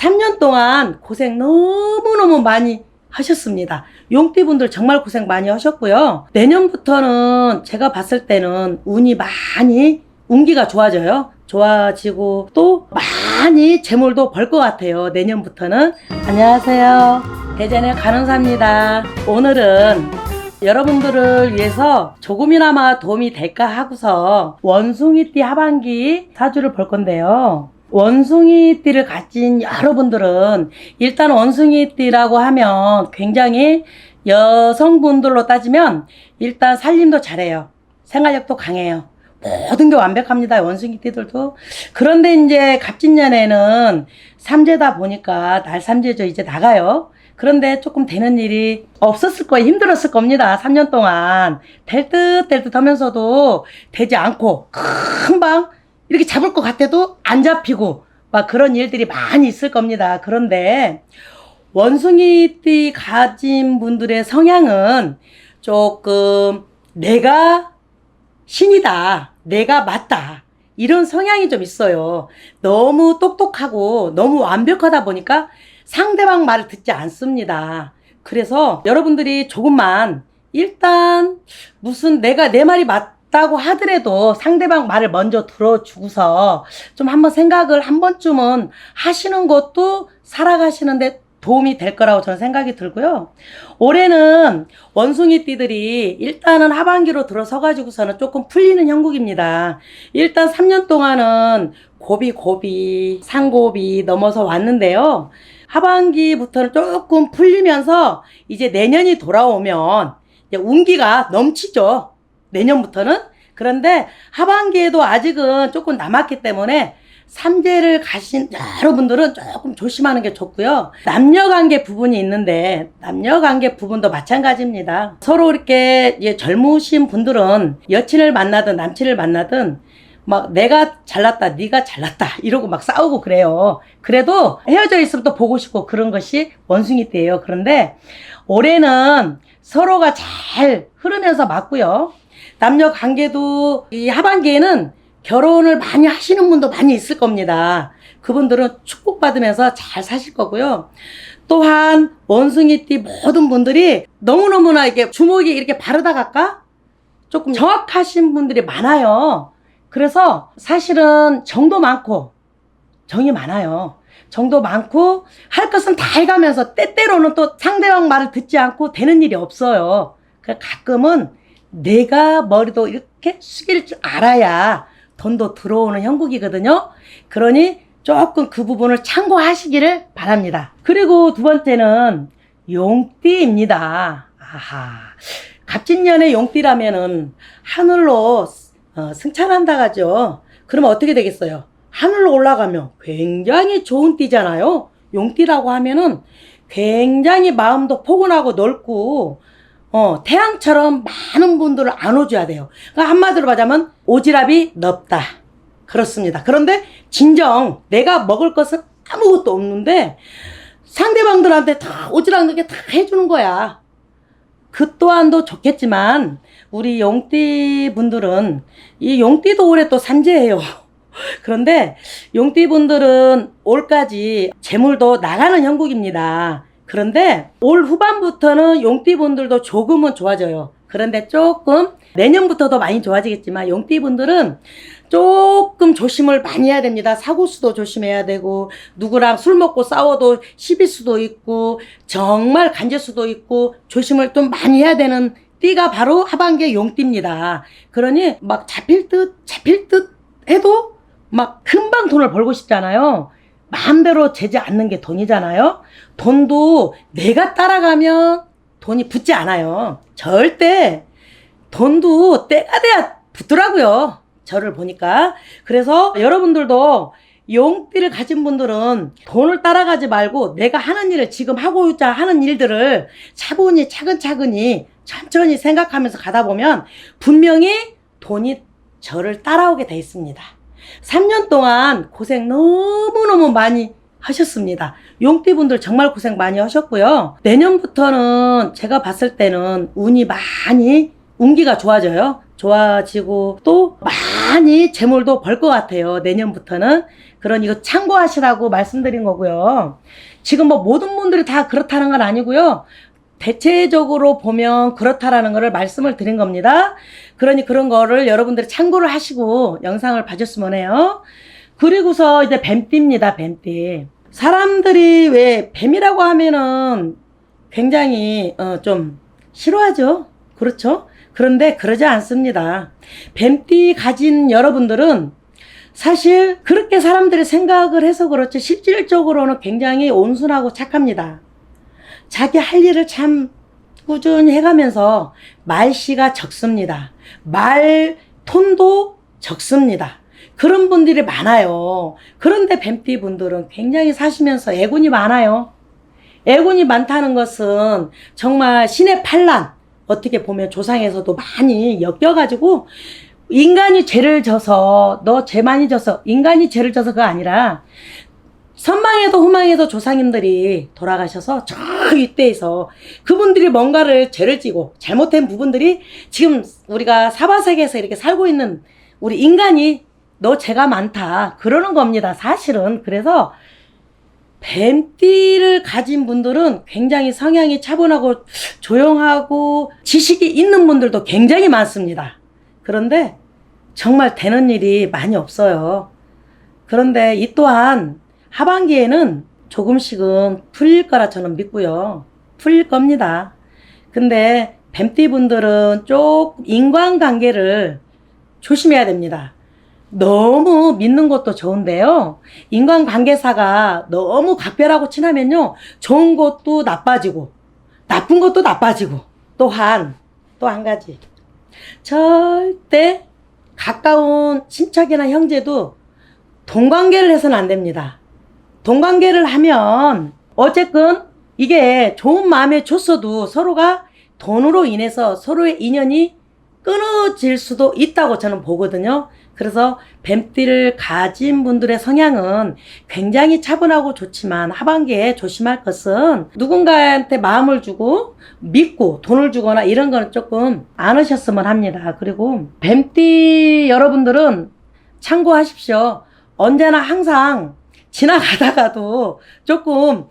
3년 동안 고생 너무너무 많이 하셨습니다. 용띠분들 정말 고생 많이 하셨고요. 내년부터는 제가 봤을 때는 운이 많이 운기가 좋아져요. 좋아지고 또 많이 재물도 벌 것 같아요. 내년부터는. 안녕하세요. 대전의 간호사입니다. 오늘은 여러분들을 위해서 조금이나마 도움이 될까 하고서 원숭이띠 하반기 사주를 볼 건데요. 원숭이띠를 가진 여러분들은 일단 원숭이띠라고 하면 굉장히 여성분들로 따지면 일단 살림도 잘해요. 생활력도 강해요. 모든 게 완벽합니다. 원숭이띠들도. 그런데 이제 갑진년에는 삼재다 보니까 날삼재죠. 이제 나가요. 그런데 조금 되는 일이 없었을 거예요. 힘들었을 겁니다. 3년 동안 될 듯 하면서도 되지 않고 금방 이렇게 잡을 것 같아도 안 잡히고 막 그런 일들이 많이 있을 겁니다. 그런데 원숭이띠 가진 분들의 성향은 조금 내가 신이다, 내가 맞다, 이런 성향이 좀 있어요. 너무 똑똑하고 너무 완벽하다 보니까 상대방 말을 듣지 않습니다. 그래서 여러분들이 조금만 일단 무슨 내가 내 말이 맞다고 하더라도 상대방 말을 먼저 들어주고서 좀 한번 생각을 한 번쯤은 하시는 것도 살아가시는데 도움이 될 거라고 저는 생각이 들고요. 올해는 원숭이띠들이 일단은 하반기로 들어서가지고서는 조금 풀리는 형국입니다. 일단 3년 동안은 고비, 상고비 넘어서 왔는데요. 하반기부터는 조금 풀리면서 이제 내년이 돌아오면 이제 운기가 넘치죠. 내년부터는. 그런데 하반기에도 아직은 조금 남았기 때문에 삼재를 가신 여러분들은 조금 조심하는 게 좋고요. 남녀관계 부분이 있는데 남녀관계 부분도 마찬가지입니다. 서로 이렇게 젊으신 분들은 여친을 만나든 남친을 만나든 막 내가 잘났다 네가 잘났다 이러고 막 싸우고 그래요. 그래도 헤어져 있으면 또 보고 싶고 그런 것이 원숭이띠예요. 그런데 올해는 서로가 잘 흐르면서 맞고요. 남녀관계도 이 하반기에는 결혼을 많이 하시는 분도 많이 있을 겁니다. 그분들은 축복받으면서 잘 사실 거고요. 또한 원숭이띠 모든 분들이 너무너무나 이렇게 주먹이 이렇게 바르다 갈까? 조금 정확하신 분들이 많아요. 그래서 사실은 정도 많고 정이 많아요. 정도 많고 할 것은 다 해가면서 때때로는 또 상대방 말을 듣지 않고 되는 일이 없어요. 가끔은 내가 머리도 이렇게 숙일 줄 알아야 돈도 들어오는 형국이거든요. 그러니 조금 그 부분을 참고하시기를 바랍니다. 그리고 두 번째는 용띠입니다. 아하, 갑진년의 용띠라면은 하늘로 승천한다 가죠. 그러면 어떻게 되겠어요? 하늘로 올라가면 굉장히 좋은 띠잖아요. 용띠라고 하면은 굉장히 마음도 포근하고 넓고 태양처럼 많은 분들을 안아줘야 돼요. 그러니까 한마디로 말하자면 오지랖이 넓다. 그렇습니다. 그런데 진정 내가 먹을 것은 아무것도 없는데 상대방들한테 다 오지랖 다 해주는 거야. 그 또한도 좋겠지만 우리 용띠 분들은 이 용띠도 올해 또 삼재예요. 그런데 용띠 분들은 올까지 재물도 나가는 형국입니다. 그런데 올 후반부터는 용띠분들도 조금은 좋아져요. 그런데 조금 내년부터도 많이 좋아지겠지만 용띠분들은 조금 조심을 많이 해야 됩니다. 사고수도 조심해야 되고 누구랑 술 먹고 싸워도 시비 수도 있고 정말 간질 수도 있고 조심을 좀 많이 해야 되는 띠가 바로 하반기의 용띠입니다. 그러니 막 잡힐 듯 해도 막 금방 돈을 벌고 싶잖아요. 마음대로 재지 않는 게 돈이잖아요. 돈도 내가 따라가면 돈이 붙지 않아요. 절대 돈도 때가 돼야 붙더라고요. 저를 보니까. 그래서 여러분들도 용띠를 가진 분들은 돈을 따라가지 말고 내가 하는 일을 지금 하고자 하는 일들을 차분히 차근차근히 천천히 생각하면서 가다 보면 분명히 돈이 저를 따라오게 돼 있습니다. 3년 동안 고생 너무너무 많이 하셨습니다. 용띠분들 정말 고생 많이 하셨고요. 내년부터는 제가 봤을 때는 운이 많이 운기가 좋아져요. 좋아지고 또 많이 재물도 벌 것 같아요. 내년부터는. 그런 이거 참고하시라고 말씀드린 거고요. 지금 뭐 모든 분들이 다 그렇다는 건 아니고요. 대체적으로 보면 그렇다라는 거를 말씀을 드린 겁니다. 그러니 그런 거를 여러분들이 참고를 하시고 영상을 봐줬으면 해요. 그리고서 이제 뱀띠입니다. 뱀띠. 사람들이 왜 뱀이라고 하면은 굉장히 좀 싫어하죠. 그렇죠? 그런데 그러지 않습니다. 뱀띠 가진 여러분들은 사실 그렇게 사람들이 생각을 해서 그렇지 실질적으로는 굉장히 온순하고 착합니다. 자기 할 일을 참 꾸준히 해가면서 말씨가 적습니다. 말 톤도 적습니다. 그런 분들이 많아요. 그런데 뱀띠 분들은 굉장히 사시면서 애군이 많아요. 애군이 많다는 것은 정말 신의 판란, 어떻게 보면 조상에서도 많이 엮여가지고 인간이 죄를 져서 너 죄 많이 져서 인간이 죄를 져서 그거 아니라 선망에도 후망에도 조상님들이 돌아가셔서 저 윗대에서 그분들이 뭔가를 죄를 지고 잘못된 부분들이 지금 우리가 사바세계에서 이렇게 살고 있는 우리 인간이 너 죄가 많다 그러는 겁니다. 사실은. 그래서 뱀띠를 가진 분들은 굉장히 성향이 차분하고 조용하고 지식이 있는 분들도 굉장히 많습니다. 그런데 정말 되는 일이 많이 없어요. 그런데 이 또한 하반기에는 조금씩은 풀릴 거라 저는 믿고요. 풀릴 겁니다. 근데 뱀띠 분들은 조금 인간관계를 조심해야 됩니다. 너무 믿는 것도 좋은데요. 인간관계사가 너무 각별하고 친하면요. 좋은 것도 나빠지고 나쁜 것도 나빠지고 또한 또 한 가지. 절대 가까운 친척이나 형제도 돈관계를 해서는 안 됩니다. 돈관계를 하면 어쨌든 이게 좋은 마음에 줬어도 서로가 돈으로 인해서 서로의 인연이 끊어질 수도 있다고 저는 보거든요. 그래서 뱀띠를 가진 분들의 성향은 굉장히 차분하고 좋지만 하반기에 조심할 것은 누군가한테 마음을 주고 믿고 돈을 주거나 이런 거는 조금 안 하셨으면 합니다. 그리고 뱀띠 여러분들은 참고하십시오. 언제나 항상 지나가다가도 조금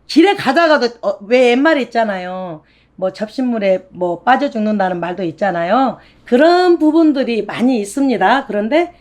길에 가다가도 왜 옛말에 있잖아요. 뭐 접신물에 뭐 빠져 죽는다는 말도 있잖아요. 그런 부분들이 많이 있습니다. 그런데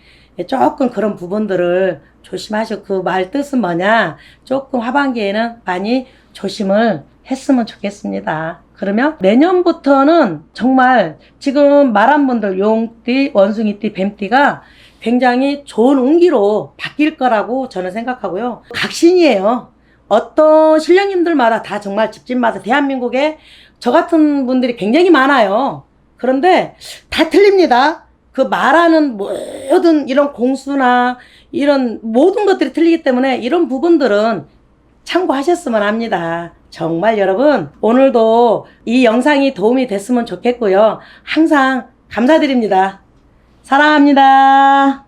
조금 그런 부분들을 조심하시고 그 말 뜻은 뭐냐? 조금 하반기에는 많이 조심을 했으면 좋겠습니다. 그러면 내년부터는 정말 지금 말한 분들 용띠, 원숭이띠, 뱀띠가 굉장히 좋은 운기로 바뀔 거라고 저는 생각하고요. 각신이에요. 어떤 신령님들마다 다 정말 집집마다 대한민국에 저 같은 분들이 굉장히 많아요. 그런데 다 틀립니다. 그 말하는 모든 이런 공수나 이런 모든 것들이 틀리기 때문에 이런 부분들은 참고하셨으면 합니다. 정말 여러분 오늘도 이 영상이 도움이 됐으면 좋겠고요. 항상 감사드립니다. 사랑합니다.